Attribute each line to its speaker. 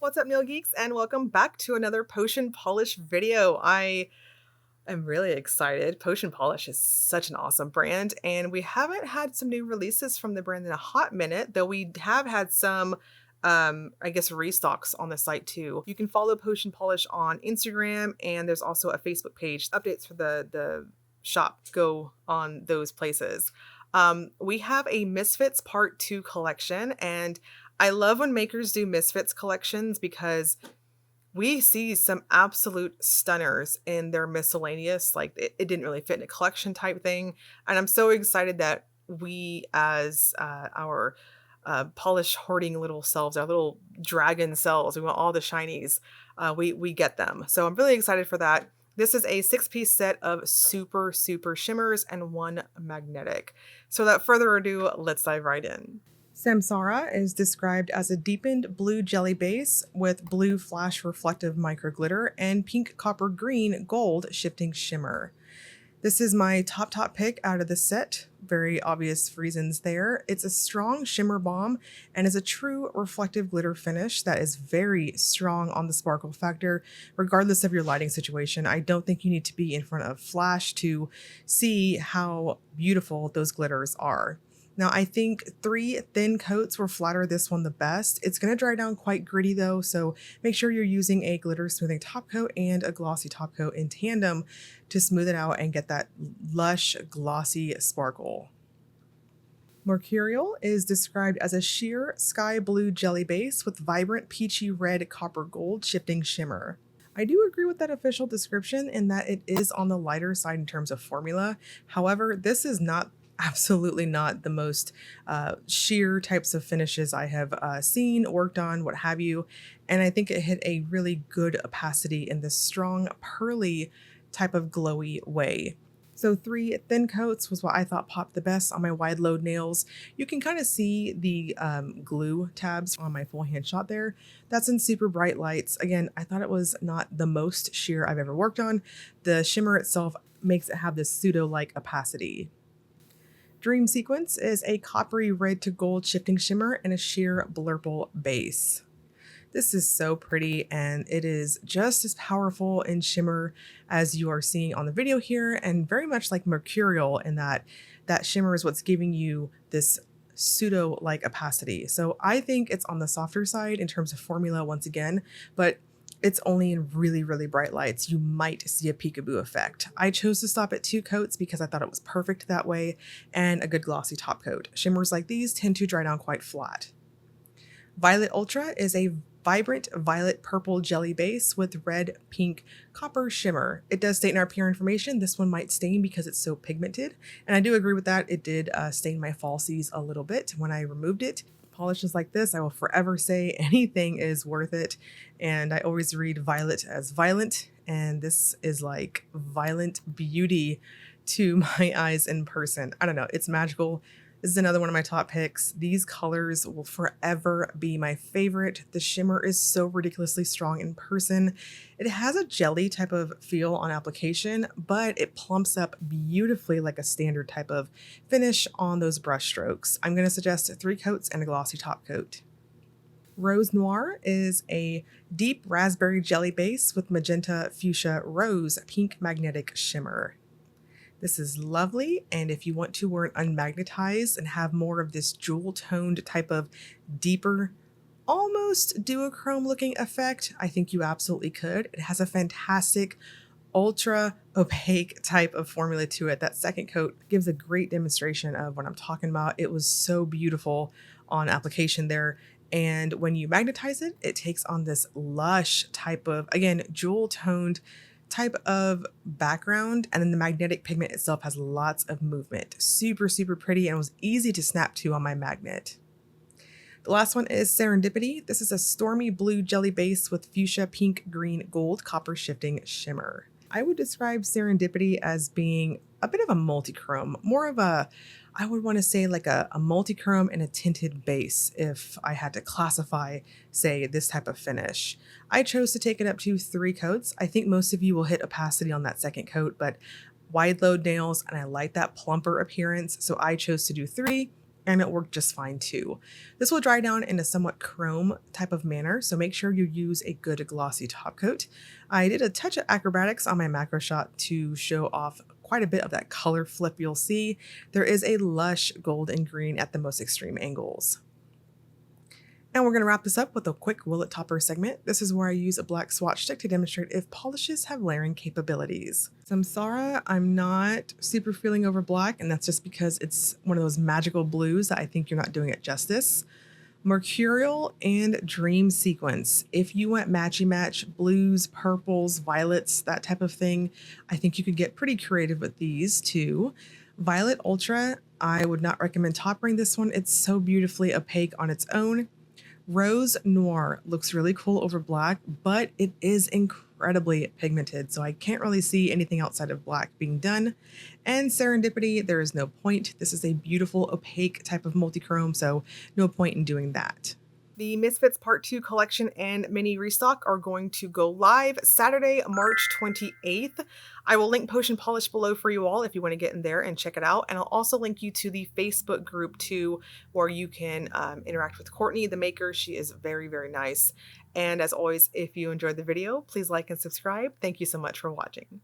Speaker 1: What's up, nail geeks, and welcome back to another potion polish video. I am really excited. Potion Polish is such an awesome brand, and we haven't had some new releases from the brand in a hot minute, though we have had some I guess restocks on the site too. You can follow Potion Polish on Instagram, and there's also a Facebook page. Updates for the shop go on those places. We have a Misfits Part 2 collection, and I love when makers do Misfits collections because we see some absolute stunners in their miscellaneous. Like it didn't really fit in a collection type thing. And I'm so excited that we, as our polish hoarding little selves, our little dragon selves, we want all the shinies, we get them. So I'm really excited for that. This is a 6-piece set of super shimmers and one magnetic. So without further ado, let's dive right in. Samsara is described as a deepened blue jelly base with blue flash reflective micro glitter and pink copper green gold shifting shimmer. This is my top pick out of the set. Very obvious reasons there. It's a strong shimmer bomb and is a true reflective glitter finish that is very strong on the sparkle factor, regardless of your lighting situation. I don't think you need to be in front of flash to see how beautiful those glitters are. Now, I think 3 thin coats will flatter this one the best. It's going to dry down quite gritty though, so make sure you're using a glitter smoothing top coat and a glossy top coat in tandem to smooth it out and get that lush, glossy sparkle. Mercurial is described as a sheer sky blue jelly base with vibrant peachy red copper gold shifting shimmer. I do agree with that official description in that it is on the lighter side in terms of formula. However, this is absolutely not the most sheer types of finishes I have seen, worked on, what have you. And I think it hit a really good opacity in this strong, pearly type of glowy way. So 3 thin coats was what I thought popped the best on my wide load nails. You can kind of see the glue tabs on my full hand shot there. That's in super bright lights. Again, I thought it was not the most sheer I've ever worked on. The shimmer itself makes it have this pseudo-like opacity. Dream Sequence is a coppery red to gold shifting shimmer and a sheer blurple base. This is so pretty, and it is just as powerful in shimmer as you are seeing on the video here, and very much like Mercurial in that shimmer is what's giving you this pseudo-like opacity. So I think it's on the softer side in terms of formula once again, but it's only in really bright lights. You might see a peekaboo effect. I chose to stop at 2 coats because I thought it was perfect that way, and a good glossy top coat. Shimmers like these tend to dry down quite flat. Violet Ultra is a vibrant violet purple jelly base with red, pink, copper shimmer. It does state in our PR information this one might stain because it's so pigmented, and I do agree with that. It did stain my falsies a little bit when I removed it. Polishes like this, I will forever say anything is worth it, and I always read violet as violent, and this is like violent beauty to my eyes in person. I don't know, it's magical. This is another one of my top picks. These colors will forever be my favorite. The shimmer is so ridiculously strong in person. It has a jelly type of feel on application, but it plumps up beautifully like a standard type of finish on those brush strokes. I'm going to suggest 3 coats and a glossy top coat. Rose Noir is a deep raspberry jelly base with magenta fuchsia rose pink magnetic shimmer. This is lovely, and if you want to wear it unmagnetized and have more of this jewel-toned type of deeper, almost duochrome looking effect, I think you absolutely could. It has a fantastic ultra opaque type of formula to it. That second coat gives a great demonstration of what I'm talking about. It was so beautiful on application there. And when you magnetize it, it takes on this lush type of, again, jewel-toned type of background, and then the magnetic pigment itself has lots of movement. Super pretty, and it was easy to snap to on my magnet. The last one is Serendipity. This is a stormy blue jelly base with fuchsia pink green gold copper shifting shimmer. I would describe Serendipity as being a bit of a multi-chrome, more of a, I would want to say like a multi-chrome and a tinted base if I had to classify, say, this type of finish. I chose to take it up to 3 coats. I think most of you will hit opacity on that second coat, but wide load nails and I like that plumper appearance, so I chose to do 3 and it worked just fine too. This will dry down in a somewhat chrome type of manner, so make sure you use a good glossy top coat. I did a touch of acrobatics on my macro shot to show off quite a bit of that color flip you'll see. There is a lush gold and green at the most extreme angles. And we're going to wrap this up with a quick willet topper segment. This is where I use a black swatch stick to demonstrate if polishes have layering capabilities. Samsara, I'm not super feeling over black, and that's just because it's one of those magical blues that I think you're not doing it justice. Mercurial and Dream Sequence. If you went matchy match blues, purples, violets, that type of thing, I think you could get pretty creative with these too. Violet Ultra, I would not recommend toppering this one. It's so beautifully opaque on its own. Rose Noir looks really cool over black, but it is incredibly pigmented, so I can't really see anything outside of black being done. And Serendipity, there is no point. This is a beautiful opaque type of multichrome, so no point in doing that. The Misfits Part 2 collection and mini restock are going to go live Saturday, March 28th. I will link Potion Polish below for you all if you want to get in there and check it out. And I'll also link you to the Facebook group too, where you can interact with Courtney, the maker. She is very, very nice. And as always, if you enjoyed the video, please like and subscribe. Thank you so much for watching.